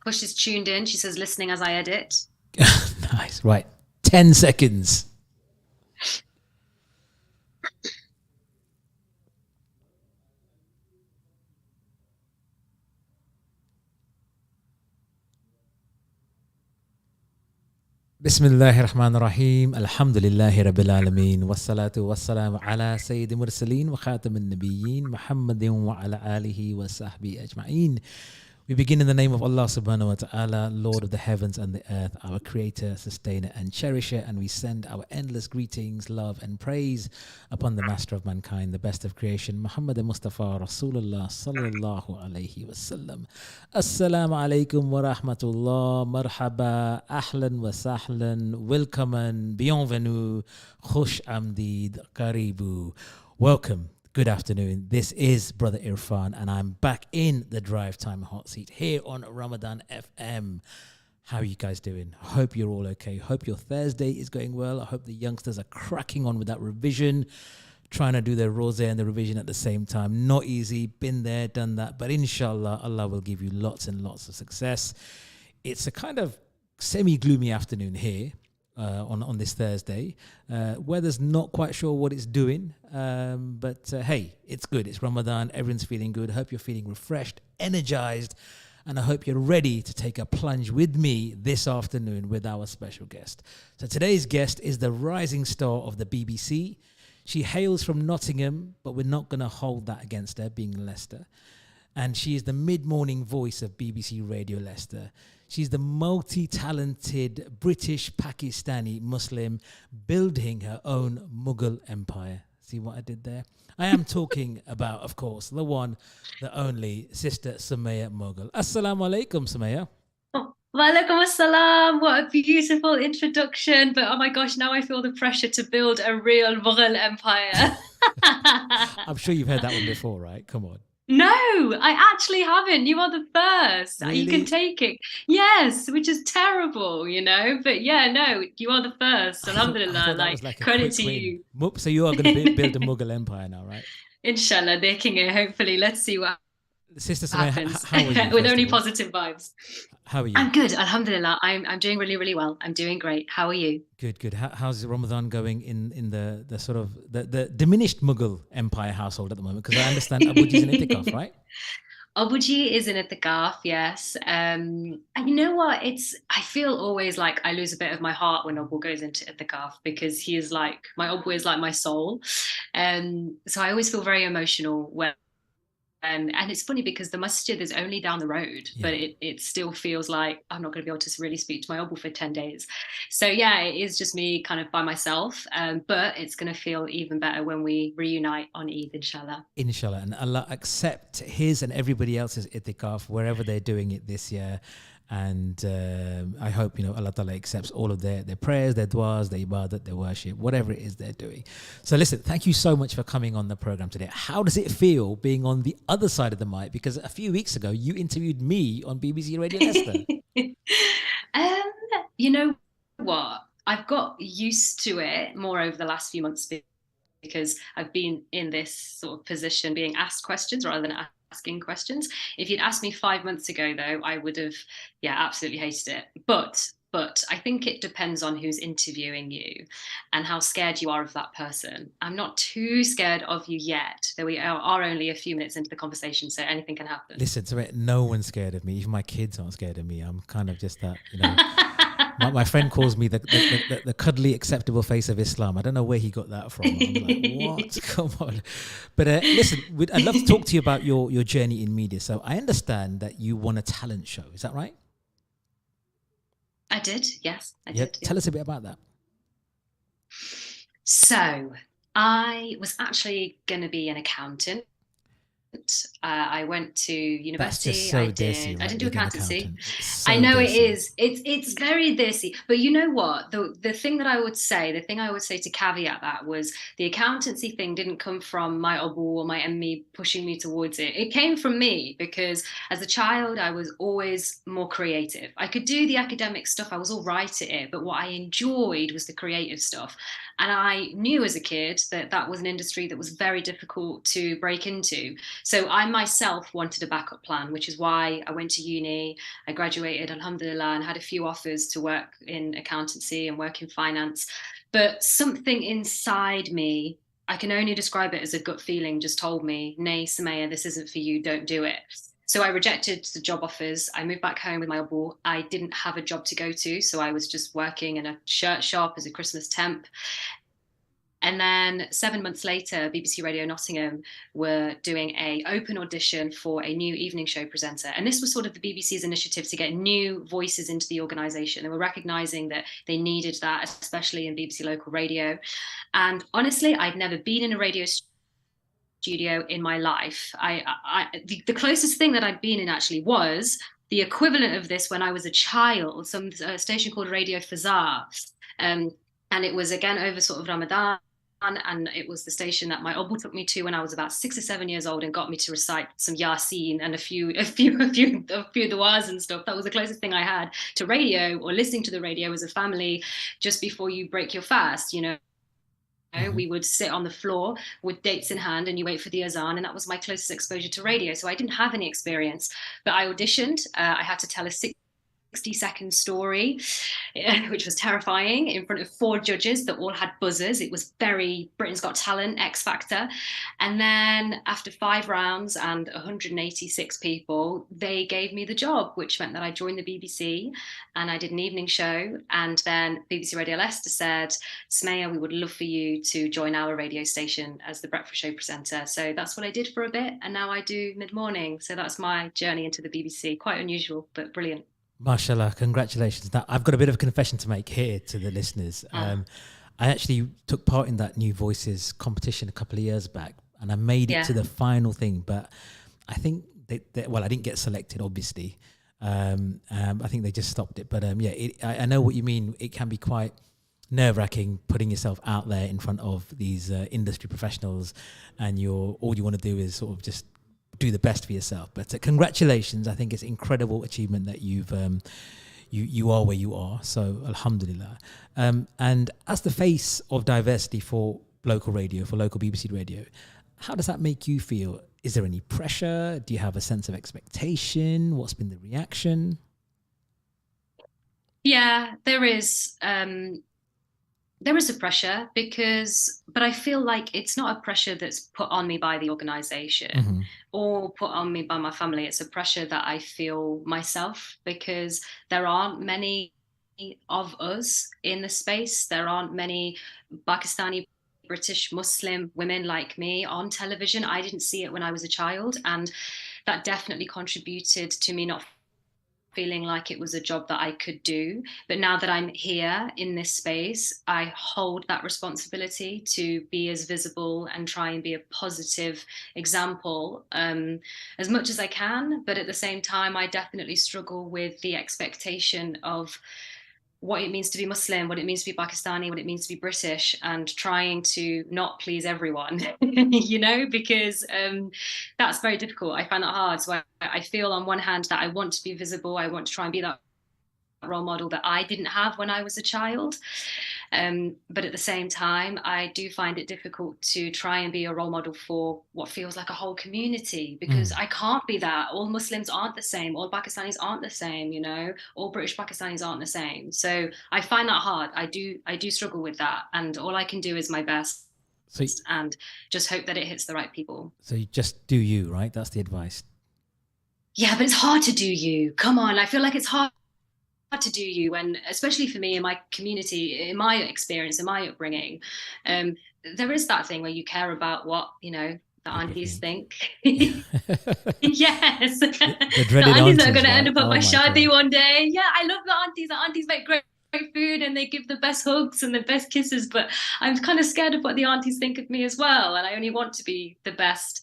Hush is tuned in. She says, listening as I edit. Nice. Right. 10 seconds. Bismillahir Rahmanir Rahim. Alhamdulillahi Rabbil Alameen. Wassalatu wassalamu ala Sayyid Mursaleen wa Khatamin Nabiyyin Muhammadin wa ala alihi wa sahbihi ajma'een. We begin in the name of Allah subhanahu wa ta'ala, Lord of the heavens and the earth, our creator, sustainer and cherisher, and we send our endless greetings, love and praise upon the master of mankind, the best of creation, Muhammad Mustafa Rasulullah sallallahu alayhi wasallam. Assalamu alaikum wa rahmatullah, marhaba, ahlan wa sahlan, welcome and bienvenue, khush amdid, karibu. Welcome. Good afternoon. This is Brother Irfhan, and I'm back in the Drivetime hot seat here on Ramadan FM. How are you guys doing? I hope you're all okay. Hope your Thursday is going well. I hope the youngsters are cracking on with that revision, trying to do their rosé and the revision at the same time. Not easy. Been there, done that. But inshallah, Allah will give you lots and lots of success. It's a kind of semi-gloomy afternoon here. On this Thursday. Weather's not quite sure what it's doing, but hey, it's good. It's Ramadan. Everyone's feeling good. Hope you're feeling refreshed, energized, and I hope you're ready to take a plunge with me this afternoon with our special guest. So today's guest is the rising star of the BBC. She hails from Nottingham, but we're not going to hold that against her, being Leicester. And she is the mid-morning voice of BBC Radio Leicester. She's the multi-talented British Pakistani Muslim building her own Mughal empire. See what I did there? I am talking about, of course, the one, the only Sister Summaya Mughal. Assalamu alaikum, Summaya. Walaikum assalam. What a beautiful introduction. But oh my gosh, now I feel the pressure to build a real Mughal empire. I'm sure you've heard that one before, right? Come on. No, I actually haven't. You are the first. Really? You can take it. Yes, which is terrible, you know. But yeah, no, you are the first. Alhamdulillah, like credit to you. So you are going to build a Mughal empire now, right? Inshallah, deking it. Hopefully, let's see what Sister Summaya, happens. How are you? With only positive vibes. How are you? I'm good, alhamdulillah. I'm doing really, really well. I'm doing great. How are you? Good. How's Ramadan going in the sort of the diminished Mughal empire household at the moment? Because I understand Abuji's in itikaf, right? Abuji is in itikaf, yes. And you know what? I feel always like I lose a bit of my heart when Abu goes into itikaf because he is like, my Abu is like my soul. So I always feel very emotional when and it's funny because the masjid is only down the road, but it still feels like I'm not going to be able to really speak to my Abu for 10 days. So yeah, it is just me kind of by myself, but it's going to feel even better when we reunite on Eid, inshallah. Inshallah, and Allah accept his and everybody else's itikaf wherever they're doing it this year. And I hope, Allah Ta'ala accepts all of their prayers, their du'as, their ibadat, their worship, whatever it is they're doing. So listen, thank you so much for coming on the program today. How does it feel being on the other side of the mic? Because a few weeks ago, you interviewed me on BBC Radio Leicester. You know what? I've got used to it more over the last few months because I've been in this sort of position being asked questions rather than asking questions. If you'd asked me 5 months ago, though, I would have, absolutely hated it. But I think it depends on who's interviewing you and how scared you are of that person. I'm not too scared of you yet, though we are only a few minutes into the conversation, so anything can happen. Listen to it. No one's scared of me. Even my kids aren't scared of me. I'm kind of just that, My friend calls me the cuddly acceptable face of Islam. I don't know where he got that from. I'm like, what? Come on. But listen, I'd love to talk to you about your journey in media. So I understand that you won a talent show. Is that right? I did. Yes, I did. Tell us a bit about that. So I was actually going to be an accountant. I went to university. That's just so dissy, right? I didn't do accountancy. So I know dissy. it is. It's very dissy. But you know what? The thing I would say to caveat that was the accountancy thing didn't come from my Abu or my Emmy pushing me towards it. It came from me because as a child I was always more creative. I could do the academic stuff. I was all right at it, but what I enjoyed was the creative stuff. And I knew as a kid that that was an industry that was very difficult to break into. So I myself wanted a backup plan, which is why I went to uni. I graduated, alhamdulillah, and had a few offers to work in accountancy and work in finance. But something inside me, I can only describe it as a gut feeling, just told me, nay, Summaya, this isn't for you, don't do it. So I rejected the job offers. I moved back home with my Abu. I didn't have a job to go to, so I was just working in a shirt shop as a Christmas temp. And then 7 months later, BBC Radio Nottingham were doing a open audition for a new evening show presenter. And this was sort of the BBC's initiative to get new voices into the organisation. They were recognising that they needed that, especially in BBC local radio. And honestly, I'd never been in a radio studio in my life. The closest thing that I'd been in actually was the equivalent of this when I was a child, some station called Radio Fazar. And it was again over sort of Ramadan. And it was the station that my Abu took me to when I was about 6 or 7 years old and got me to recite some Yasin and a few du'as and stuff. That was the closest thing I had to radio or listening to the radio as a family just before you break your fast, you know. We would sit on the floor with dates in hand and you wait for the azan, and that was my closest exposure to radio. So I didn't have any experience, but I auditioned. I had to tell a 60-second story, which was terrifying, in front of 4 judges that all had buzzers. It was very Britain's Got Talent, X Factor. And then after 5 rounds and 186 people, they gave me the job, which meant that I joined the BBC and I did an evening show. And then BBC Radio Leicester said, Summaya, we would love for you to join our radio station as the breakfast show presenter. So that's what I did for a bit. And now I do mid-morning. So that's my journey into the BBC. Quite unusual, but brilliant. Mashallah, congratulations. Now, I've got a bit of a confession to make here to the listeners. I actually took part in that New Voices competition a couple of years back, and I made it to the final thing, but I think well, I didn't get selected, obviously. I think they just stopped it. But I know what you mean. It can be quite nerve-wracking putting yourself out there in front of these industry professionals, and all you want to do is sort of just do the best for yourself. But congratulations. I think it's an incredible achievement that you are where you are. So alhamdulillah. And as the face of diversity for local radio, for local BBC radio, how does that make you feel? Is there any pressure? Do you have a sense of expectation? What's been the reaction? Yeah, there is a pressure but I feel like it's not a pressure that's put on me by the organization or put on me by my family. It's a pressure that I feel myself, because there aren't many of us in the space. There aren't many Pakistani, British, Muslim women like me on television. I didn't see it when I was a child, and that definitely contributed to me not feeling like it was a job that I could do. But now that I'm here in this space, I hold that responsibility to be as visible and try and be a positive example as much as I can. But at the same time, I definitely struggle with the expectation of what it means to be Muslim, what it means to be Pakistani, what it means to be British, and trying to not please everyone, you know, because that's very difficult. I find that hard. So I feel on one hand that I want to be visible. I want to try and be that role model that I didn't have when I was a child. But at the same time, I do find it difficult to try and be a role model for what feels like a whole community, because I can't be that. All Muslims aren't the same. All Pakistanis aren't the same, you know, all British Pakistanis aren't the same. So I find that hard. I do struggle with that. And all I can do is my best and just hope that it hits the right people. So you just do you, right? That's the advice. Yeah, but it's hard to do you. Come on. I feel like it's hard to do you, and especially for me in my community, in my experience, in my upbringing, there is that thing where you care about what, you know, the aunties think. Yes. The aunties that are going to end up at my shadi one day. Yeah, I love the aunties. The aunties make great food and they give the best hugs and the best kisses, but I'm kind of scared of what the aunties think of me as well, and I only want to be the best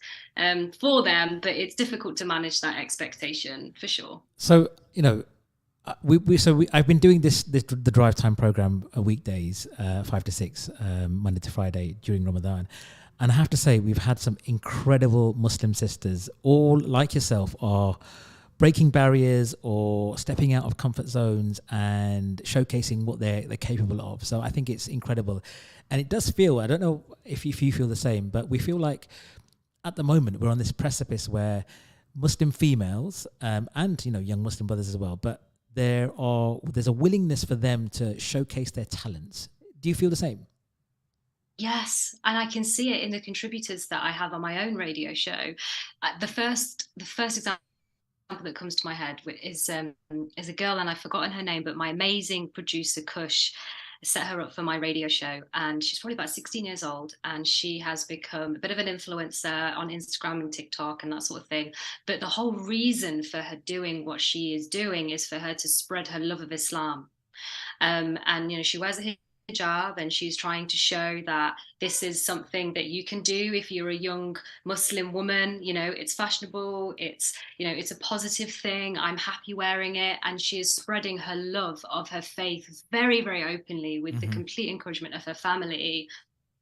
for them, but it's difficult to manage that expectation for sure. So, you know, I've been doing the drive time program weekdays 5 to 6 Monday to Friday during Ramadan, and I have to say we've had some incredible Muslim sisters, all like yourself, are breaking barriers or stepping out of comfort zones and showcasing what they're capable of. So I think it's incredible. And it does feel, I don't know if you feel the same, but we feel like at the moment we're on this precipice where Muslim females and young Muslim brothers as well, but there's a willingness for them to showcase their talents. Do you feel the same? Yes, and I can see it in the contributors that I have on my own radio show. The first example that comes to my head is a girl, and I've forgotten her name, but my amazing producer Kush set her up for my radio show, and she's probably about 16 years old, and she has become a bit of an influencer on Instagram and TikTok and that sort of thing. But the whole reason for her doing what she is doing is for her to spread her love of Islam. And she wears a hijab, and she's trying to show that this is something that you can do if you're a young Muslim woman. It's fashionable, it's a positive thing. I'm happy wearing it. And she is spreading her love of her faith very, very openly with the complete encouragement of her family.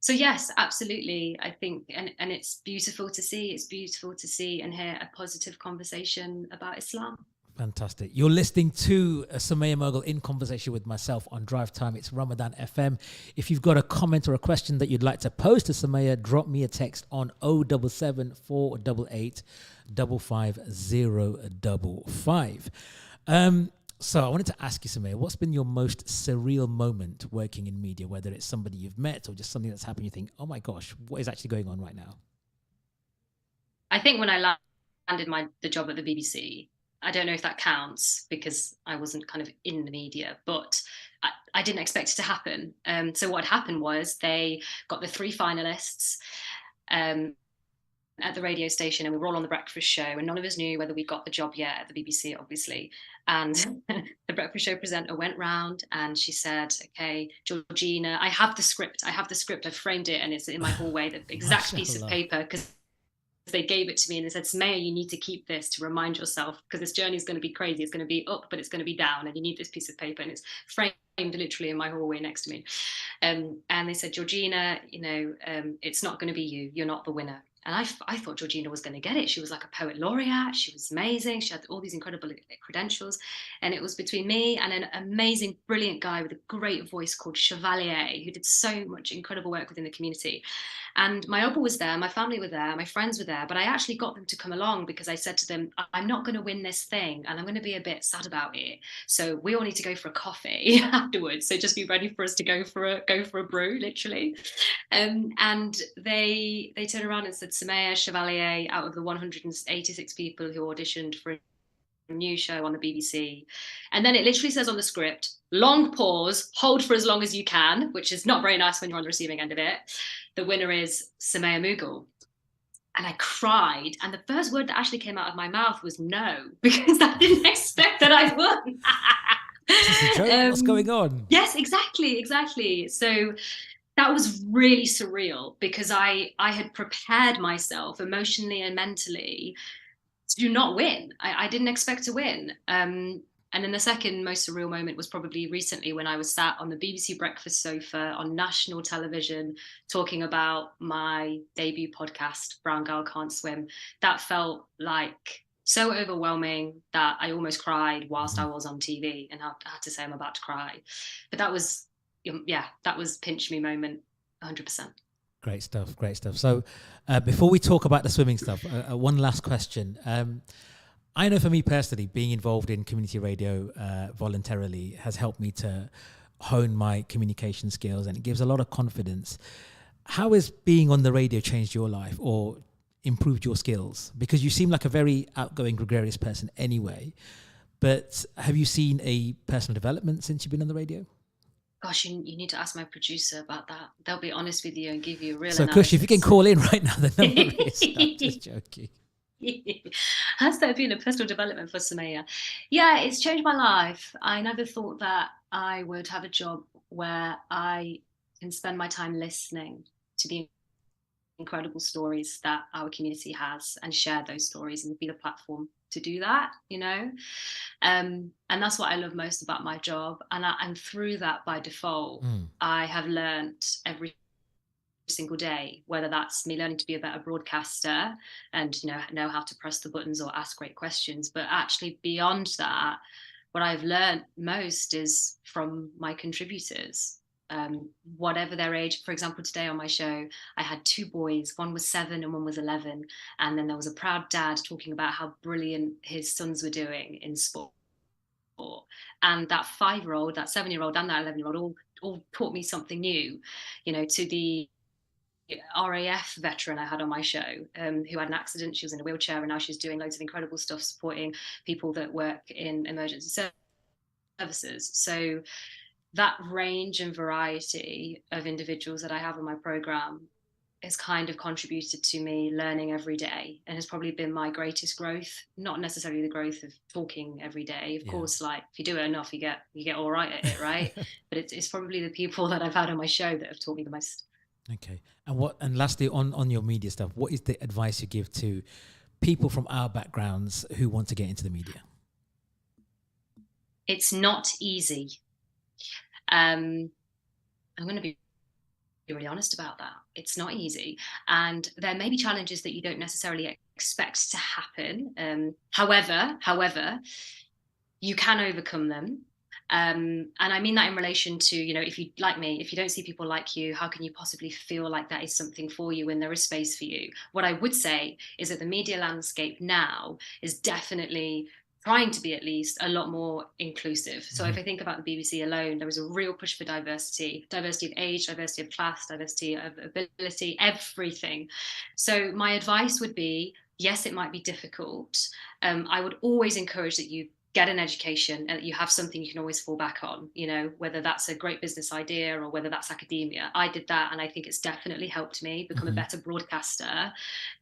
So yes, absolutely. I think, and it's beautiful to see. It's beautiful to see and hear a positive conversation about Islam. Fantastic. You're listening to Summaya Mughal in conversation with myself on Drive Time. It's Ramadan FM. If you've got a comment or a question that you'd like to pose to Summaya, drop me a text on 077 488 55055. So I wanted to ask you, Summaya, what's been your most surreal moment working in media, whether it's somebody you've met or just something that's happened, you think, oh my gosh, what is actually going on right now? I think when I landed the job at the BBC, I don't know if that counts because I wasn't kind of in the media, but I didn't expect it to happen. So what happened was they got the 3 finalists at the radio station, and we were all on the breakfast show, and none of us knew whether we got the job yet at the BBC, obviously. And the breakfast show presenter went round and she said, okay, Georgina, I have the script. I've framed it, and it's in my hallway, the exact piece of paper, because they gave it to me and they said, Summaya, you need to keep this to remind yourself, because this journey is going to be crazy. It's going to be up, but it's going to be down, and you need this piece of paper. And it's framed literally in my hallway next to me. And they said, Georgina, it's not going to be you. You're not the winner. And I thought Georgina was going to get it. She was like a poet laureate. She was amazing. She had all these incredible credentials. And it was between me and an amazing, brilliant guy with a great voice called Chevalier, who did so much incredible work within the community. And my Opa was there, my family were there, my friends were there, but I actually got them to come along because I said to them, I'm not going to win this thing, and I'm going to be a bit sad about it. So we all need to go for a coffee afterwards. So just be ready for us to go for a brew, literally. And they turned around and said, Summaya, Chevalier, out of the 186 people who auditioned for a new show on the BBC. And then it literally says on the script, long pause, hold for as long as you can, which is not very nice when you're on the receiving end of it. The winner is Summaya Mughal. And I cried. And the first word that actually came out of my mouth was no, because I didn't expect that I won. What's going on? Yes, exactly. So that was really surreal, because I had prepared myself emotionally and mentally to not win. I didn't expect to win. And then the second most surreal moment was probably recently when I was sat on the BBC breakfast sofa on national television talking about my debut podcast, Brown Girl Can't Swim. That felt like so overwhelming that I almost cried whilst I was on TV, and I had to say I'm about to cry. But that was pinch me moment, 100%. Great stuff. So before we talk about the swimming stuff, one last question. I know for me personally, being involved in community radio voluntarily has helped me to hone my communication skills, and it gives a lot of confidence. How has being on the radio changed your life or improved your skills? Because you seem like a very outgoing, gregarious person anyway, but have you seen a personal development since you've been on the radio? Gosh, you need to ask my producer about that. They'll be honest with you and give you a real So, analysis. Kush, if you can call in right now, the number is... I'm just joking. Has there been a personal development for Summaya? Yeah, it's changed my life. I never thought that I would have a job where I can spend my time listening to the incredible stories that our community has and share those stories and be the platform to do that, and that's what I love most about my job. And through that, by default, I have learned everything single day, whether that's me learning to be a better broadcaster and know how to press the buttons or ask great questions. But actually beyond that, what I've learned most is from my contributors, whatever their age. For example, today on my show, I had two boys, one was 7 and one was 11. And then there was a proud dad talking about how brilliant his sons were doing in sport. And that 5-year-old, that 7-year-old, and that 11-year-old all taught me something new, to the RAF veteran I had on my show, who had an accident. She was in a wheelchair and now she's doing loads of incredible stuff supporting people that work in emergency services. So that range and variety of individuals that I have on my program has kind of contributed to me learning every day, and has probably been my greatest growth. Not necessarily the growth of talking every day, of course, like if you do it enough you get all right at it, right? But it's probably the people that I've had on my show that have taught me the most. Okay. And lastly, on your media stuff, what is the advice you give to people from our backgrounds who want to get into the media? It's not easy. I'm going to be really honest about that. It's not easy, and there may be challenges that you don't necessarily expect to happen. However, you can overcome them. And I mean that in relation to, if you, like me, if you don't see people like you, how can you possibly feel like that is something for you when there is space for you? What I would say is that the media landscape now is definitely trying to be, at least, a lot more inclusive. So if I think about the BBC alone, there is a real push for diversity of age, diversity of class, diversity of ability, everything. So my advice would be, yes, it might be difficult. I would always encourage that you get an education and that you have something you can always fall back on, whether that's a great business idea or whether that's academia. I did that, and I think it's definitely helped me become a better broadcaster.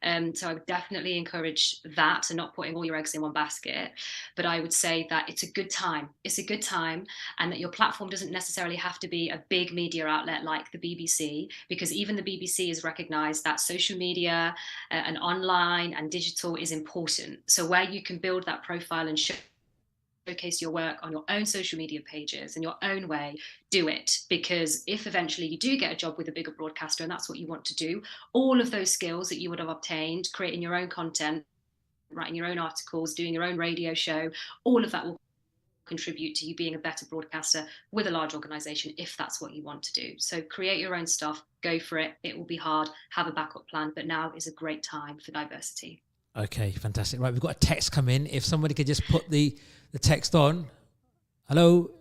So I would definitely encourage that, and not putting all your eggs in one basket. But I would say that it's a good time. It's a good time, and that your platform doesn't necessarily have to be a big media outlet like the BBC, because even the BBC has recognized that social media and online and digital is important. So where you can build that profile and showcase your work on your own social media pages in your own way, do it. Because if eventually you do get a job with a bigger broadcaster and that's what you want to do, all of those skills that you would have obtained creating your own content, writing your own articles, doing your own radio show, all of that will contribute to you being a better broadcaster with a large organization, if that's what you want to do. So create your own stuff, go for it. It will be hard, have a backup plan, but now is a great time for diversity. Okay, fantastic. Right, we've got a text come in. If somebody could just put the text on. Hello?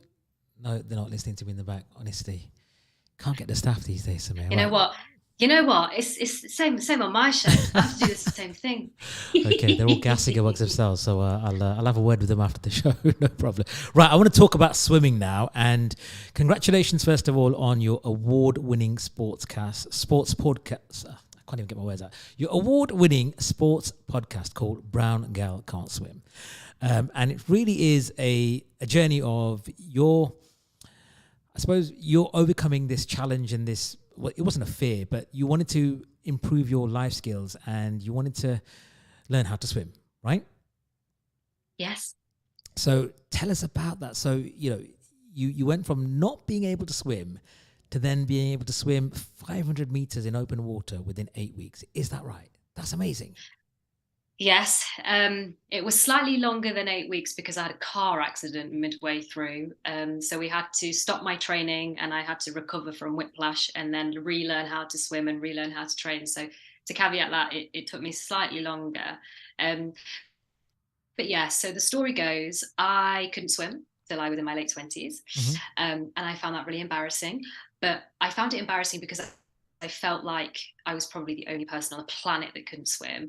No, they're not listening to me in the back, honestly. Can't get the staff these days, Summaya. You know what? It's the same on my show. I have to do the same thing. Okay, they're all gassing amongst themselves, so I'll have a word with them after the show. No problem. Right, I want to talk about swimming now, and congratulations first of all on your award-winning sports podcast. I can't even get my words out. Your award-winning sports podcast called Brown Gal Can't Swim, and it really is a journey of your overcoming this challenge and this. Well, it wasn't a fear, but you wanted to improve your life skills and you wanted to learn how to swim, right? Yes. So tell us about that. So, you went from not being able to swim to then being able to swim 500 meters in open water within 8 weeks. Is that right? That's amazing. Yes, it was slightly longer than 8 weeks because I had a car accident midway through. So we had to stop my training and I had to recover from whiplash and then relearn how to swim and relearn how to train. So to caveat that, it took me slightly longer. But yeah, so the story goes, I couldn't swim till I was in my late 20s. And I found that really embarrassing. But I found it embarrassing because I felt like I was probably the only person on the planet that couldn't swim.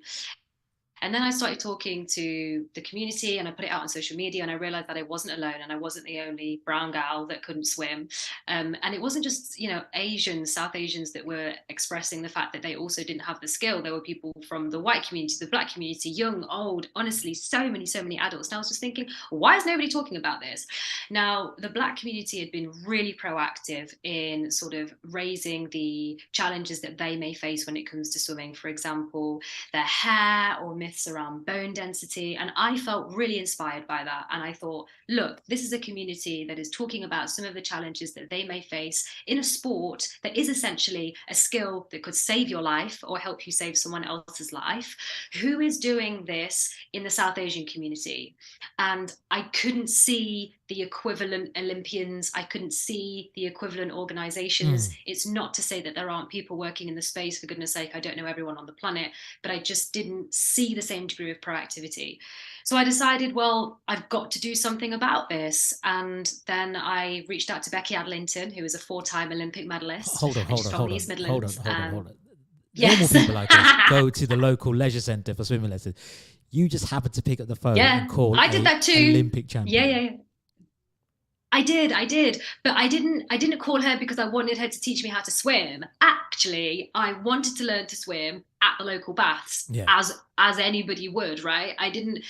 And then I started talking to the community and I put it out on social media and I realized that I wasn't alone and I wasn't the only brown gal that couldn't swim. And it wasn't just, Asians, South Asians that were expressing the fact that they also didn't have the skill. There were people from the white community, the black community, young, old, honestly, so many adults. And I was just thinking, why is nobody talking about this? Now, the black community had been really proactive in sort of raising the challenges that they may face when it comes to swimming. For example, their hair or myths around bone density. And I felt really inspired by that. And I thought, look, this is a community that is talking about some of the challenges that they may face in a sport that is essentially a skill that could save your life or help you save someone else's life. Who is doing this in the South Asian community? And I couldn't see the equivalent Olympians. I couldn't see the equivalent organizations. It's not to say that there aren't people working in the space, for goodness sake. I don't know everyone on the planet, but I just didn't see the same degree of proactivity. So I decided, well, I've got to do something about this. And then I reached out to Becky Adlington, who is a 4-time Olympic medalist. Hold on. Normal Yes. people like us go to the local leisure centre for swimming lessons. You just happened to pick up the phone and call I did that too. Olympic champion. Yeah. I did, but I didn't call her because I wanted her to teach me how to swim. Actually, I wanted to learn to swim at the local baths, as anybody would, right? I didn't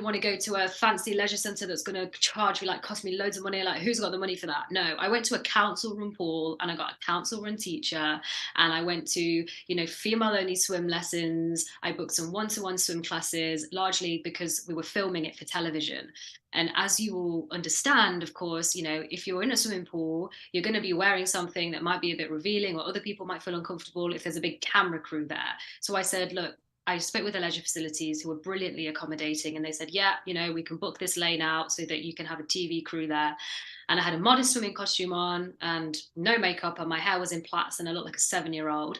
want to go to a fancy leisure centre that's going to charge me, like, cost me loads of money. Like, who's got the money for that? No, I went to a council run pool and I got a council run teacher, and I went to, female only swim lessons. I booked some one-to-one swim classes, largely because we were filming it for television. And as you will understand, of course, if you're in a swimming pool, you're going to be wearing something that might be a bit revealing, or other people might feel uncomfortable if there's a big camera crew there. So I said, look, I spoke with the leisure facilities, who were brilliantly accommodating, and they said, yeah, we can book this lane out so that you can have a TV crew there. And I had a modest swimming costume on and no makeup, and my hair was in plaits and I looked like a 7-year-old.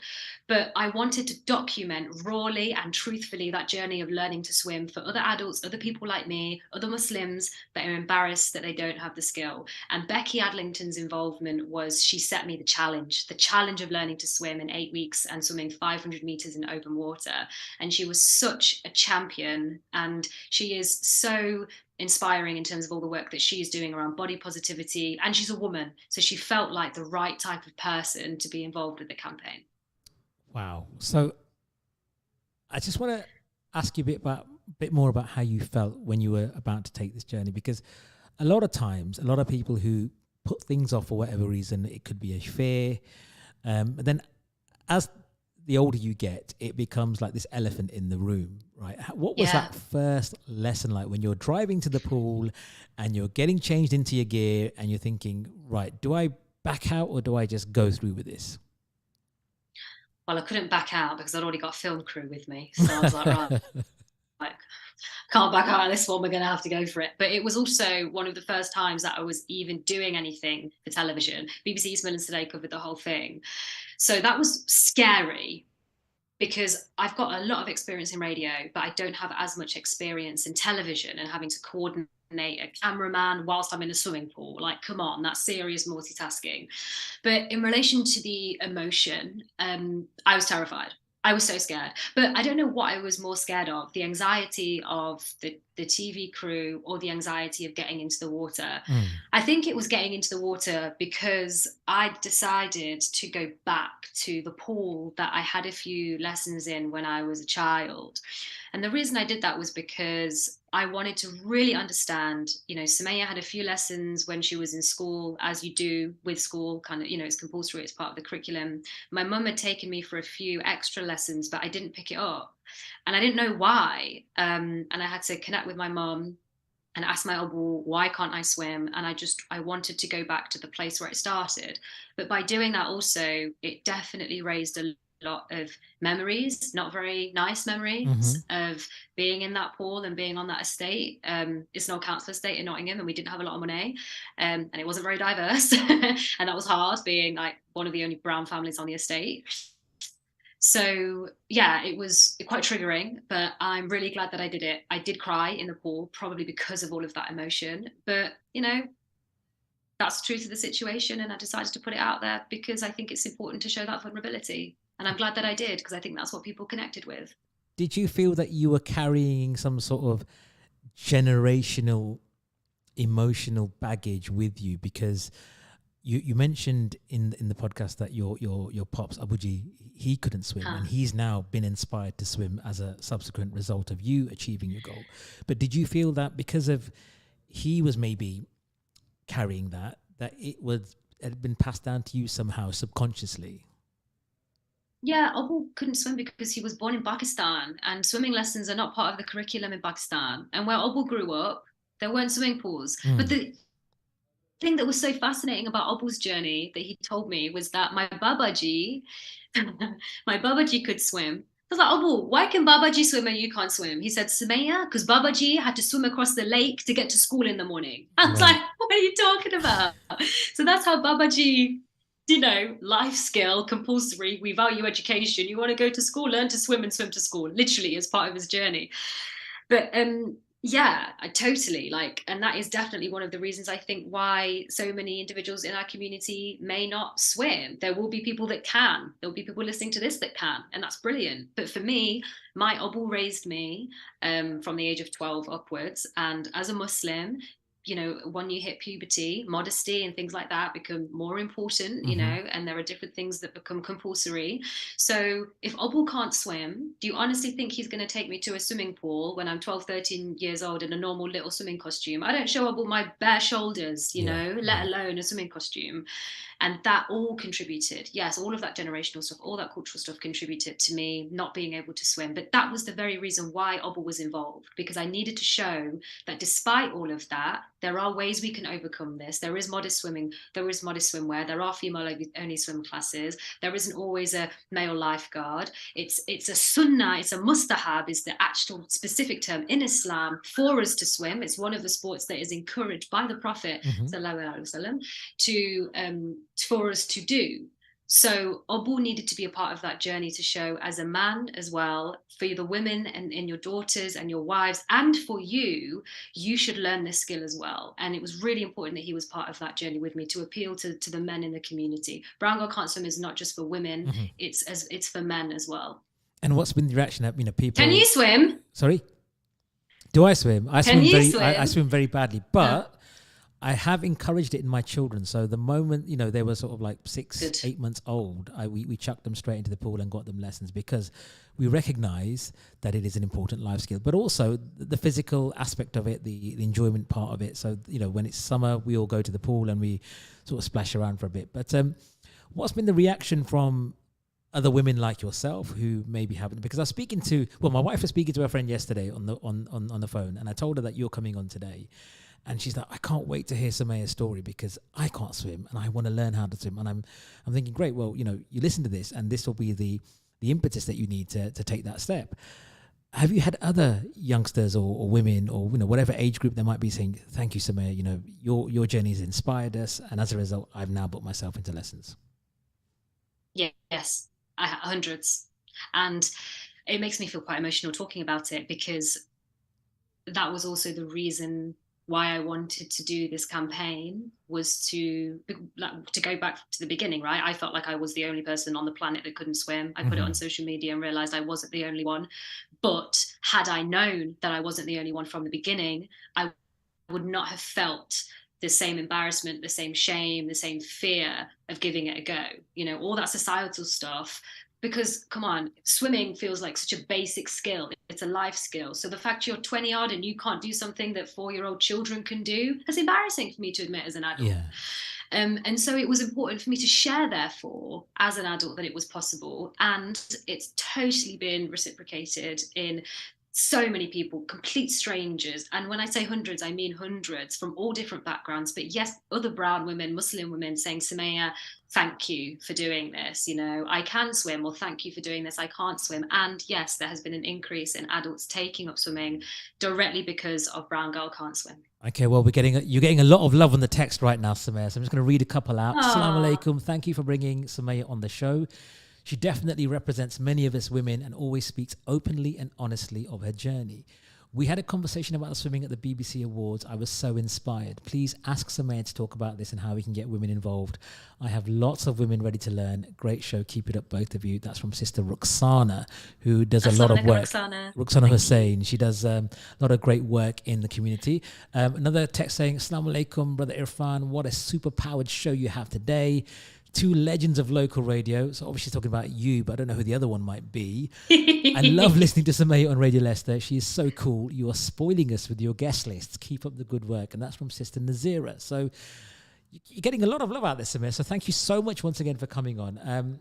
But I wanted to document rawly and truthfully that journey of learning to swim for other adults, other people like me, other Muslims that are embarrassed that they don't have the skill. And Becky Adlington's involvement was, she set me the challenge of learning to swim in 8 weeks and swimming 500 meters in open water. And she was such a champion, and she is so inspiring in terms of all the work that she's doing around body positivity, and she's a woman, so she felt like the right type of person to be involved with the campaign. Wow. So I just want to ask you a bit more about how you felt when you were about to take this journey, because a lot of times, a lot of people who put things off for whatever reason, it could be a fear, but then as the older you get, it becomes like this elephant in the room, right? What was that first lesson like when you're driving to the pool and you're getting changed into your gear and you're thinking, right, do I back out or do I just go through with this? Well, I couldn't back out because I'd already got a film crew with me. So I was like, right, can't back out of this one. We're going to have to go for it. But it was also one of the first times that I was even doing anything for television. BBC East Midlands Today covered the whole thing. So that was scary because I've got a lot of experience in radio, but I don't have as much experience in television and having to coordinate a cameraman whilst I'm in a swimming pool. Like, come on, that's serious multitasking. But in relation to the emotion, I was terrified. I was so scared, but I don't know what I was more scared of, the anxiety of the TV crew or the anxiety of getting into the water. I think it was getting into the water because I decided to go back to the pool that I had a few lessons in when I was a child. And the reason I did that was because I wanted to really understand, Summaya had a few lessons when she was in school, as you do with school, kind of, it's compulsory, it's part of the curriculum. My mum had taken me for a few extra lessons, but I didn't pick it up. And I didn't know why. And I had to connect with my mum and ask my elbow, why can't I swim? And I wanted to go back to the place where it started. But by doing that also, it definitely raised a lot of memories, not very nice memories, of being in that pool and being on that estate. It's an old council estate in Nottingham, and we didn't have a lot of money, and it wasn't very diverse. And that was hard, being like one of the only brown families on the estate. So yeah, it was quite triggering, but I'm really glad that I did it. I did cry in the pool, probably because of all of that emotion, but that's the truth of the situation, and I decided to put it out there because I think it's important to show that vulnerability. And I'm glad that I did, because I think that's what people connected with. Did you feel that you were carrying some sort of generational emotional baggage with you? Because you mentioned in the podcast that your pops, Abuji, he couldn't swim, and he's now been inspired to swim as a subsequent result of you achieving your goal. But did you feel that because of he was maybe carrying that it had been passed down to you somehow subconsciously? Yeah, Obul couldn't swim because he was born in Pakistan, and swimming lessons are not part of the curriculum in Pakistan. And where Obul grew up, there weren't swimming pools. But Mm. the thing that was so fascinating about Obul's journey that he told me was that my Babaji, my Babaji could swim. I was like, Obul, why can Babaji swim and you can't swim? He said, Sumayya, because Babaji had to swim across the lake to get to school in the morning. I was Right. like, what are you talking about? So that's how Babaji, life skill, compulsory. We value education. You want to go to school, learn to swim and swim to school, literally as part of his journey. But yeah, I totally like, and that is definitely one of the reasons I think why so many individuals in our community may not swim. There will be people that can, there will be people listening to this that can, and that's brilliant. But for me, my Obul raised me from the age of 12 upwards, and as a Muslim, when you hit puberty, modesty and things like that become more important, Mm-hmm. and there are different things that become compulsory. So if Obul can't swim, do you honestly think he's going to take me to a swimming pool when I'm 12, 13 years old in a normal little swimming costume? I don't show Obul my bare shoulders, Yeah. let Yeah. alone a swimming costume. And that all contributed. Yes, all of that generational stuff, all that cultural stuff contributed to me not being able to swim. But that was the very reason why Obul was involved, because I needed to show that despite all of that, there are ways we can overcome this. There is modest swimming, there is modest swimwear, there are female only swim classes, there isn't always a male lifeguard. It's a sunnah, it's a mustahab, is the actual specific term in Islam for us to swim. It's one of the sports that is encouraged by the Prophet Mm-hmm. sallallahu alaihi wasallam for us to do. So Obul needed to be a part of that journey to show as a man as well, for the women and your daughters and your wives, and for you should learn this skill as well. And it was really important that he was part of that journey with me to appeal to the men in the community. Brown girl can't swim is not just for women, Mm-hmm. it's for men as well. And what's been the reaction of Can you people? swim? Sorry, do I swim? I Can swim you very. I swim? swim very badly, Uh, but I have encouraged it in my children. So the moment they were sort of like six, Good. 8 months old, we chucked them straight into the pool and got them lessons because we recognise that it is an important life skill, but also the physical aspect of it, the enjoyment part of it. So when it's summer, we all go to the pool and we sort of splash around for a bit. But what's been the reaction from other women like yourself who maybe haven't? Because I was speaking to, well, my wife was speaking to her friend yesterday on the phone, and I told her that you're coming on today. And she's like, I can't wait to hear Summaya's story because I can't swim and I want to learn how to swim. And I'm thinking, great, well, you listen to this and this will be the impetus that you need to take that step. Have you had other youngsters or women or whatever age group they might be saying, thank you, Summaya, your journey has inspired us, and as a result, I've now put myself into lessons? Yes, hundreds. And it makes me feel quite emotional talking about it, because that was also the reason why I wanted to do this campaign, was to go back to the beginning, right? I felt like I was the only person on the planet that couldn't swim. I put it Mm-hmm. on social media and realized I wasn't the only one. But had I known that I wasn't the only one from the beginning, I would not have felt the same embarrassment, the same shame, the same fear of giving it a go. All that societal stuff. Because come on, swimming feels like such a basic skill. It's a life skill. So the fact you're 20 odd and you can't do something that 4-year-old children can do is embarrassing for me to admit as an adult. Yeah. And so it was important for me to share, therefore, as an adult, that it was possible. And it's totally been reciprocated in so many people, complete strangers. And when I say hundreds, I mean hundreds from all different backgrounds. But yes, other brown women, Muslim women saying, Summaya, thank you for doing this. I can swim, or thank you for doing this. I can't swim. And yes, there has been an increase in adults taking up swimming directly because of brown girl can't swim. Okay, well, you're getting a lot of love on the text right now, Summaya. So I'm just going to read a couple out. Assalamu Oh, alaikum. Thank you for bringing Summaya on the show. She definitely represents many of us women and always speaks openly and honestly of her journey. We had a conversation about swimming at the BBC Awards. I was so inspired. Please ask Summaya to talk about this and how we can get women involved. I have lots of women ready to learn. Great show. Keep it up, both of you. That's from Sister Ruxana, who does a lot of work. Ruxana Hussain. She does a lot of great work in the community. Another text saying, Assalamu alaikum, Brother Irfhan. What a super-powered show you have today. Two legends of local radio. So obviously talking about you, but I don't know who the other one might be. I love listening to Summaya on Radio Leicester. She is so cool. You are spoiling us with your guest lists. Keep up the good work. And that's from Sister Nazira. So you're getting a lot of love out there, Summaya. So thank you so much once again for coming on.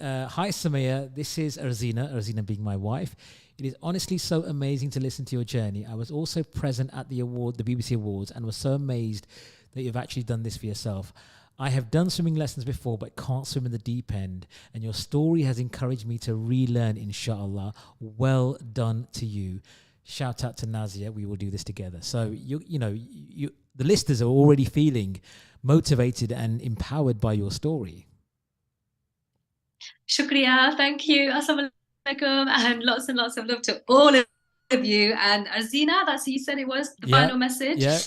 Hi, Summaya. This is Arzina being my wife. It is honestly so amazing to listen to your journey. I was also present at the BBC Awards, and was so amazed that you've actually done this for yourself. I have done swimming lessons before, but can't swim in the deep end. And your story has encouraged me to relearn, inshallah. Well done to you. Shout out to Nazia. We will do this together. So the listeners are already feeling motivated and empowered by your story. Shukriya, thank you. Assalamu alaikum, and lots of love to all of you. And Arzina, that's who you said it was, the final message. Yeah.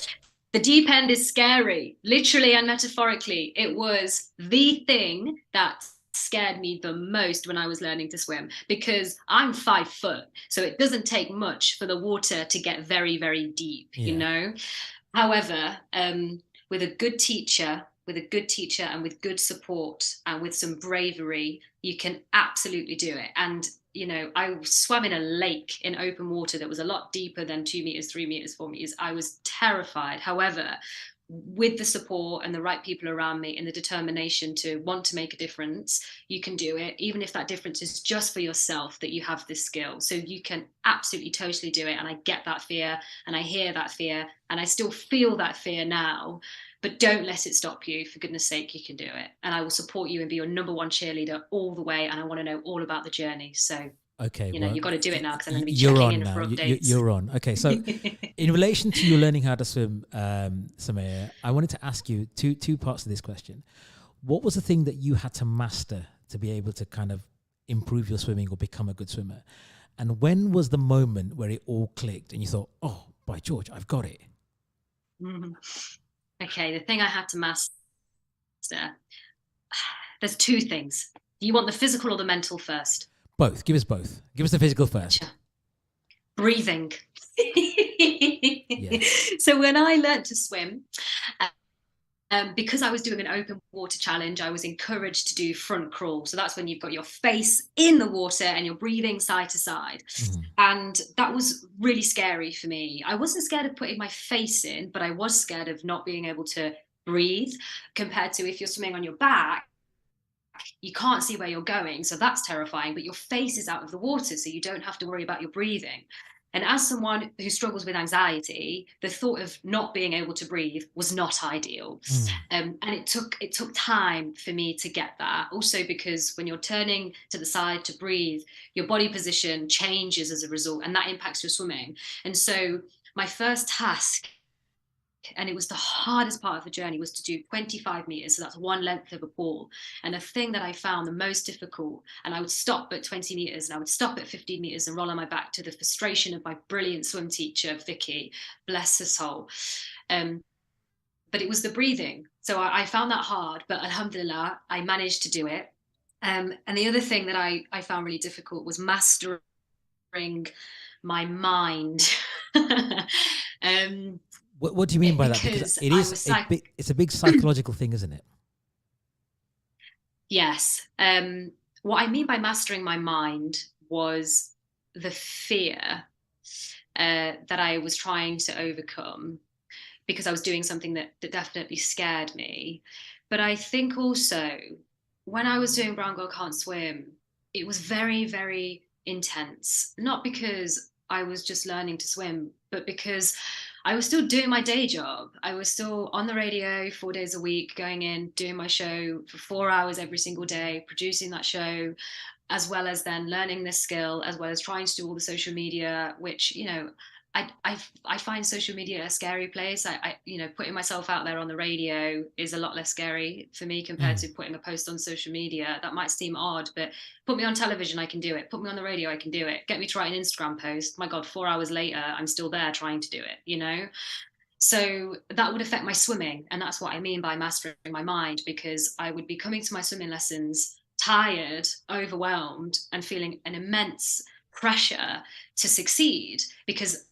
The deep end is scary, literally and metaphorically. It was the thing that scared me the most when I was learning to swim, because I'm 5 foot. So it doesn't take much for the water to get very, very deep, you know? However, with a good teacher, and with good support and with some bravery, you can absolutely do it. And I swam in a lake in open water that was a lot deeper than 2 meters, 3 meters, 4 meters. I was terrified. However, with the support and the right people around me and the determination to want to make a difference, you can do it, even if that difference is just for yourself, that you have this skill. So you can absolutely, totally do it. And I get that fear, and I hear that fear, and I still feel that fear now. But don't let it stop you. For goodness sake, you can do it. And I will support you and be your number one cheerleader all the way. And I want to know all about the journey. So, okay, you've got to do it now, because I'm going to be checking in for updates. You're on. Okay, so in relation to you learning how to swim, Summaya, I wanted to ask you two parts of this question. What was the thing that you had to master to be able to kind of improve your swimming or become a good swimmer? And when was the moment where it all clicked and you thought, oh, by George, I've got it? Mm-hmm. Okay, the thing I had to master, there's 2 things. Do you want the physical or the mental first? Both. Give us both. Give us the physical first. Breathing. So when I learned to swim, because I was doing an open water challenge, I was encouraged to do front crawl. So that's when you've got your face in the water and you're breathing side to side. Mm-hmm. And that was really scary for me. I wasn't scared of putting my face in, but I was scared of not being able to breathe, compared to if you're swimming on your back, you can't see where you're going. So that's terrifying, but your face is out of the water, so you don't have to worry about your breathing. And as someone who struggles with anxiety, the thought of not being able to breathe was not ideal. And it took time for me to get that. Also, because when you're turning to the side to breathe, your body position changes as a result, and that impacts your swimming. And so my first task, and it was the hardest part of the journey, was to do 25 meters. So that's one length of a pool. And the thing that I found the most difficult, and I would stop at 20 meters and I would stop at 15 meters and roll on my back, to the frustration of my brilliant swim teacher, Vicky, bless her soul. But it was the breathing. So I found that hard, but alhamdulillah, I managed to do it. And the other thing that I found really difficult was mastering my mind. What do you mean by that? Because it's a big psychological thing, isn't it? Yes. What I mean by mastering my mind was the fear that I was trying to overcome, because I was doing something that definitely scared me. But I think also, when I was doing Brown Girl Can't Swim, it was very, very intense. Not because I was just learning to swim, but because I was still doing my day job. I was still on the radio 4 days a week, going in, doing my show for 4 hours every single day, producing that show, as well as then learning this skill, as well as trying to do all the social media, which, I find social media a scary place. Putting myself out there on the radio is a lot less scary for me compared to putting a post on social media. That might seem odd, but put me on television, I can do it. Put me on the radio, I can do it. Get me to write an Instagram post. My God, 4 hours later, I'm still there trying to do it, So that would affect my swimming. And that's what I mean by mastering my mind, because I would be coming to my swimming lessons tired, overwhelmed, and feeling an immense pressure to succeed, because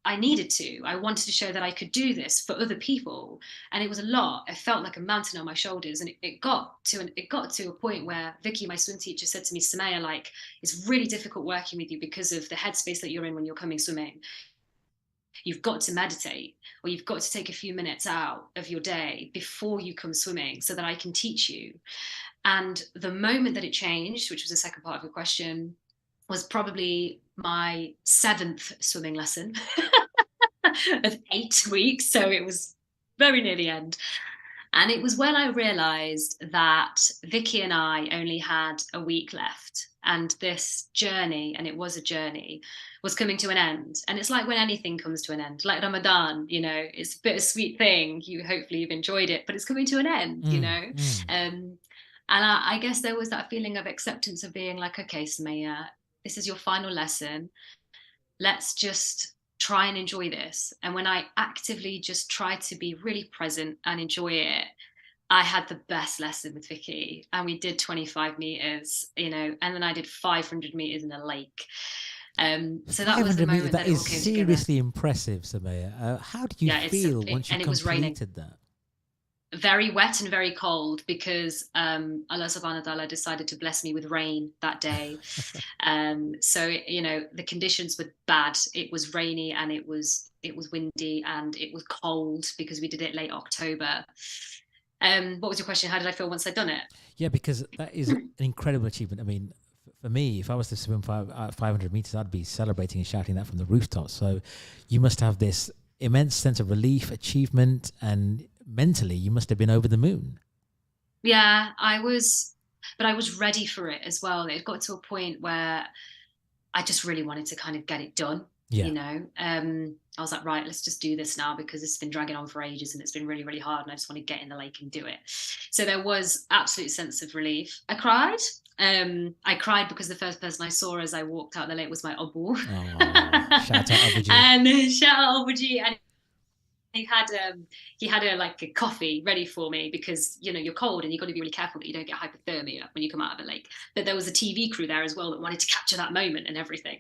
I needed to. I wanted to show that I could do this for other people, and it was a lot. It felt like a mountain on my shoulders, and it got to a point where Vicky, my swim teacher, said to me, "Summaya, like, it's really difficult working with you because of the headspace that you're in when you're coming swimming. you've got to meditate, or you've got to take a few minutes out of your day before you come swimming so that I can teach you. And the moment that it changed, which was the second part of your question, was probably my 7th swimming lesson of 8 weeks. So it was very near the end. And it was when I realized that Vicky and I only had a week left. And this journey, and it was a journey, was coming to an end. And it's like when anything comes to an end, like Ramadan, it's a bittersweet thing. Hopefully you've enjoyed it, but it's coming to an end, and I guess there was that feeling of acceptance of being like, okay, Summaya, this is your final lesson. Let's just try and enjoy this. And when I actively just tried to be really present and enjoy it, I had the best lesson with Vicky, and we did 25 meters, and then I did 500 meters in a lake. So that was the moment that it all came together. Seriously impressive, Summaya. How do you feel once you completed that? Very wet and very cold, because Allah subhanahu wa ta'ala decided to bless me with rain that day. So the conditions were bad. It was rainy, and it was windy, and it was cold because we did it late October. What was your question? How did I feel once I'd done it? Yeah, because that is an incredible achievement. I mean, for me, if I was to swim 500 meters, I'd be celebrating and shouting that from the rooftops. So you must have this immense sense of relief, achievement, and mentally you must have been over the moon. Yeah, I was ready for it as well. It got to a point where I just really wanted to kind of get it done. I was like, right, let's just do this now, because it's been dragging on for ages and it's been really, really hard, and I just want to get in the lake and do it. So there was absolute sense of relief. I cried. I cried because the first person I saw as I walked out the lake was my Abu. Shout out Abuji. And shout out Abuji. And he had a coffee ready for me, because you're cold and you've got to be really careful that you don't get hypothermia when you come out of a lake. But there was a TV crew there as well that wanted to capture that moment and everything.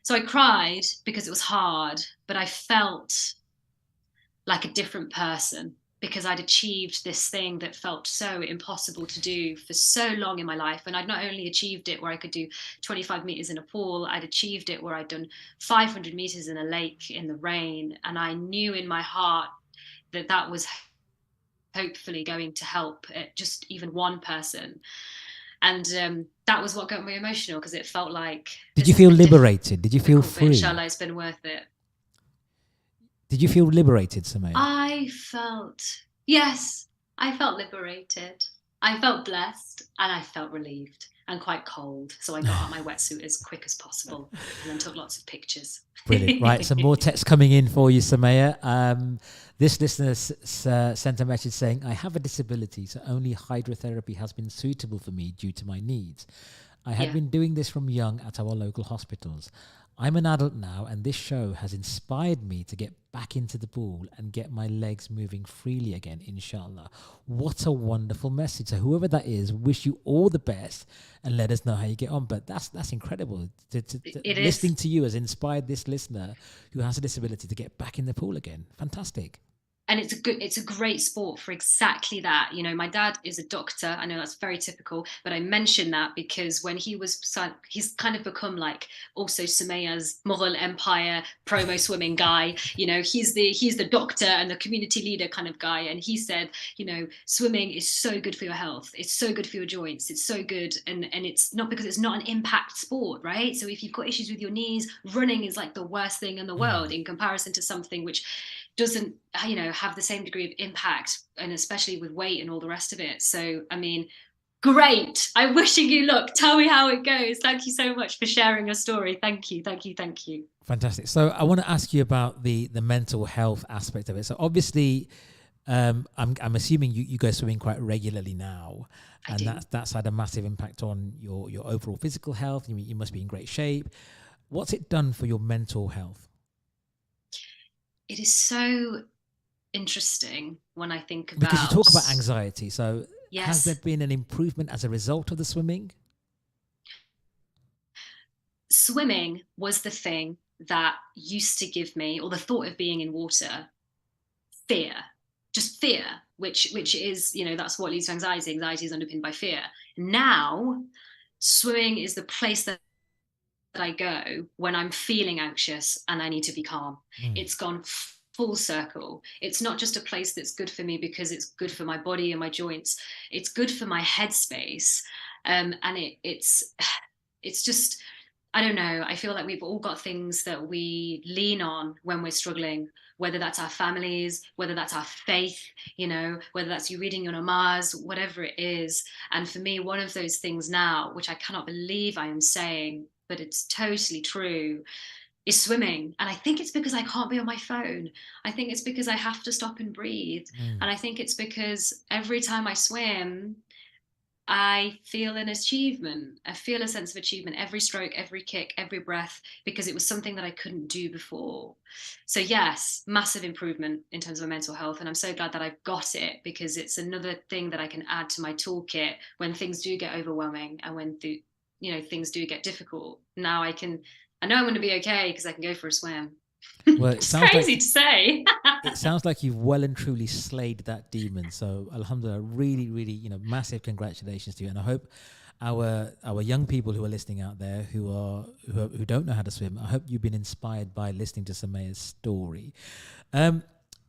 So I cried because it was hard, but I felt like a different person, because I'd achieved this thing that felt so impossible to do for so long in my life. And I'd not only achieved it where I could do 25 meters in a pool, I'd achieved it where I'd done 500 meters in a lake in the rain. And I knew in my heart that that was hopefully going to help just even one person. And that was what got me emotional, because it felt like... Did you feel liberated? Did you feel free? Inshallah, it's been worth it. Did you feel liberated, Summaya? Yes, I felt liberated. I felt blessed, and I felt relieved and quite cold. So I got out my wetsuit as quick as possible and then took lots of pictures. Brilliant. Right, some more text coming in for you, Summaya. This listener sent a message saying, I have a disability, so only hydrotherapy has been suitable for me due to my needs. I had been doing this from young at our local hospitals. I'm an adult now, and this show has inspired me to get back into the pool and get my legs moving freely again, inshallah. What a wonderful message. So whoever that is, wish you all the best and let us know how you get on. But that's incredible. Listening to you has inspired this listener who has a disability to get back in the pool again. Fantastic. And it's a great sport for exactly that. My dad is a doctor. I know that's very typical, but I mention that because when he's kind of become like also Summaya's Mughal Empire promo swimming guy. He's the doctor and the community leader kind of guy. And he said, swimming is so good for your health. It's so good for your joints. It's so good. And it's not because it's not an impact sport, right? So if you've got issues with your knees, running is like the worst thing in the world in comparison to something which doesn't have the same degree of impact, and especially with weight and all the rest of it. So I mean, great. I'm wishing you luck. Tell me how it goes. Thank you so much for sharing your story. Thank you. Fantastic. So I want to ask you about the mental health aspect of it. So obviously I'm assuming you go swimming quite regularly now, and that's had a massive impact on your overall physical health. You must be in great shape. What's it done for your mental health? It is so interesting when I think about... Because you talk about anxiety. So yes. Has there been an improvement as a result of the swimming? Swimming was the thing that used to give me, or the thought of being in water, fear. Just fear, which is, that's what leads to anxiety. Anxiety is underpinned by fear. Now, swimming is the place that I go when I'm feeling anxious and I need to be calm. Mm. It's gone full circle. It's not just a place that's good for me because it's good for my body and my joints. It's good for my headspace. And it's just, I don't know. I feel like we've all got things that we lean on when we're struggling, whether that's our families, whether that's our faith, whether that's you reading your namaz, whatever it is. And for me, one of those things now, which I cannot believe I am saying, but it's totally true, is swimming. And I think it's because I can't be on my phone. I think it's because I have to stop and breathe. Mm. And I think it's because every time I swim, I feel an achievement. I feel a sense of achievement every stroke, every kick, every breath, because it was something that I couldn't do before. So, yes, massive improvement in terms of my mental health. And I'm so glad that I've got it, because it's another thing that I can add to my toolkit when things do get overwhelming and when things do get difficult. Now I know I'm going to be okay because I can go for a swim. Well, It's crazy to say. it sounds like you've well and truly slayed that demon. So, alhamdulillah, really, really, massive congratulations to you. And I hope our young people who are listening out there who don't know how to swim, I hope you've been inspired by listening to Summaya's story.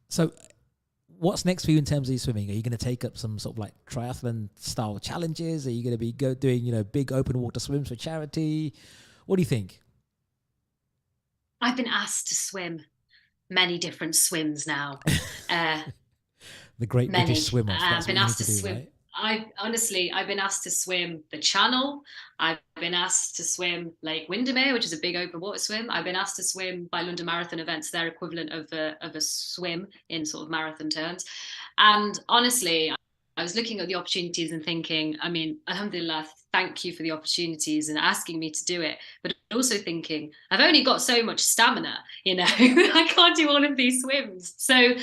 So, what's next for you in terms of your swimming? Are you going to take up some sort of like triathlon style challenges? Are you going to be doing big open water swims for charity? What do you think? I've been asked to swim many different swims now. The Great Many. British Swim Off. That's I've been what you need asked to to do, swim. right? I've been asked to swim the Channel. I've been asked to swim Lake Windermere, which is a big open water swim. I've been asked to swim by London Marathon events, their equivalent of a swim in sort of marathon terms. And honestly, I was looking at the opportunities and thinking, I mean, alhamdulillah, thank you for the opportunities and asking me to do it. But also thinking, I've only got so much stamina, I can't do all of these swims. So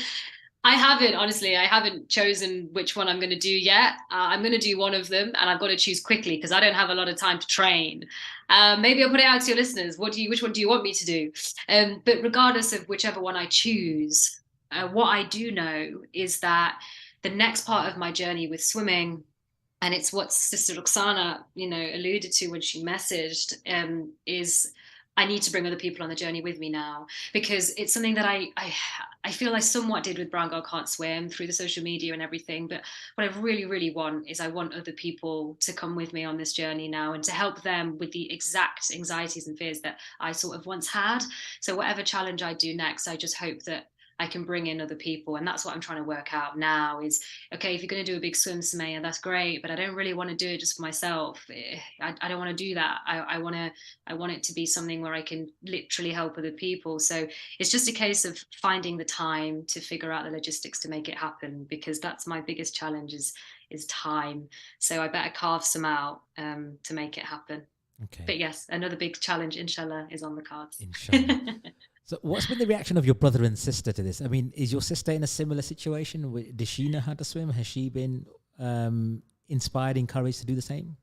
I haven't chosen which one I'm going to do yet. I'm going to do one of them, and I've got to choose quickly because I don't have a lot of time to train. Maybe I'll put it out to your listeners. Which one do you want me to do? But regardless of whichever one I choose, what I do know is that the next part of my journey with swimming, and it's what Sister Roxana, alluded to when she messaged, is I need to bring other people on the journey with me now, because it's something that I feel I somewhat did with Brown Girl Can't Swim through the social media and everything. But what I really, really want is I want other people to come with me on this journey now and to help them with the exact anxieties and fears that I sort of once had. So whatever challenge I do next, I just hope that I can bring in other people. And that's what I'm trying to work out now is, okay, if you're going to do a big swim, Summaya, that's great, but I don't really want to do it just for myself. I don't want to do that. I want it to be something where I can literally help other people. So it's just a case of finding the time to figure out the logistics to make it happen, because that's my biggest challenge is time. So I better carve some out to make it happen. Okay. But yes, another big challenge, inshallah, is on the cards. Inshallah. So what's been the reaction of your brother and sister to this? I mean, is your sister in a similar situation? Does she know how to swim? Has she been inspired, encouraged to do the same?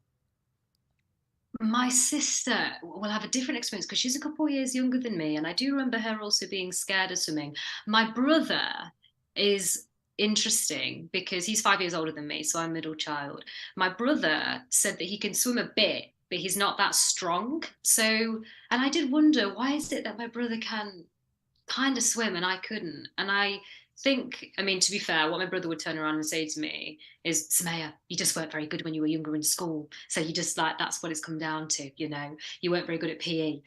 My sister will have a different experience because she's a couple of years younger than me. And I do remember her also being scared of swimming. My brother is interesting because he's 5 years older than me, so I'm middle child. My brother said that he can swim a bit, but he's not that strong. So, and I did wonder, why is it that my brother can kind of swim and I couldn't? And I think, I mean, to be fair, what my brother would turn around and say to me is, Summaya, you just weren't very good when you were younger in school. So you just that's what it's come down to, you weren't very good at PE,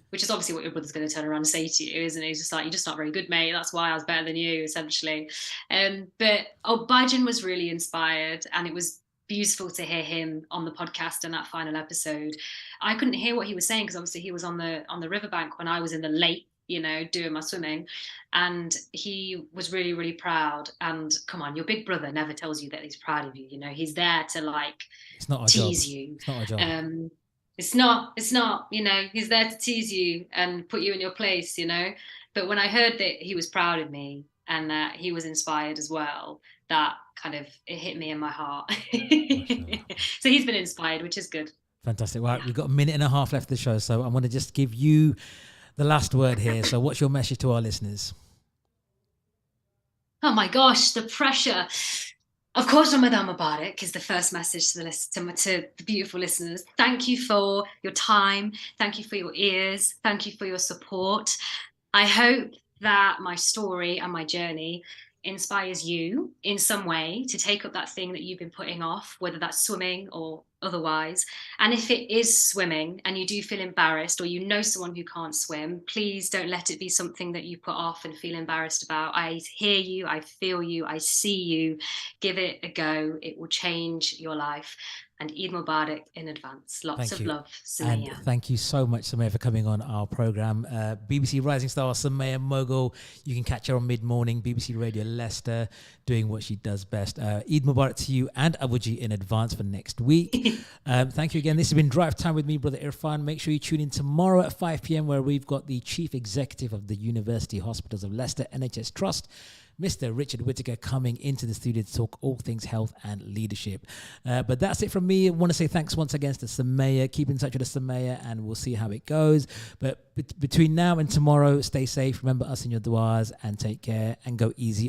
which is obviously what your brother's going to turn around and say to you, isn't it? He's just like, you're just not very good, mate. That's why I was better than you, essentially. But Bajan was really inspired, and it was beautiful to hear him on the podcast and that final episode. I couldn't hear what he was saying because obviously he was on the riverbank when I was in the lake, doing my swimming, and he was really, really proud. And come on, your big brother never tells you that he's proud of you. He's there to it's not tease job. you. It's not a job. It's not, he's there to tease you and put you in your place, But when I heard that he was proud of me and that he was inspired as well, that kind of, it hit me in my heart. So he's been inspired, which is good. Fantastic. Right, we've got a minute and a half left of the show, so I'm going to just give you the last word here. So what's your message to our listeners? Oh my gosh, the pressure. Of course, Ramadan Mubarak is the first message to to the beautiful listeners. Thank you for your time. Thank you for your ears. Thank you for your support. I hope that my story and my journey inspires you in some way to take up that thing that you've been putting off, whether that's swimming or otherwise. And if it is swimming and you do feel embarrassed or you know someone who can't swim, please don't let it be something that you put off and feel embarrassed about. I hear you, I feel you, I see you. Give it a go. It will change your life. And Eid Mubarak in advance. Lots Thank of you. love, And Summaya. thank you so much, Summaya, for coming on our program. BBC Rising Star, Summaya Mughal. You can catch her on mid-morning, BBC Radio Leicester, doing what she does best. Eid Mubarak to you and Abuji in advance for next week. Thank you again. This has been Drive Time with me, Brother Irfhan. Make sure you tune in tomorrow at 5 p.m. where we've got the Chief Executive of the University Hospitals of Leicester NHS Trust, Mr. Richard Whittaker, coming into the studio to talk all things health and leadership. But that's it from me. I want to say thanks once again to Summaya. Keep in touch with the Summaya and we'll see how it goes. But between now and tomorrow, stay safe. Remember us in your du'as and take care and go easy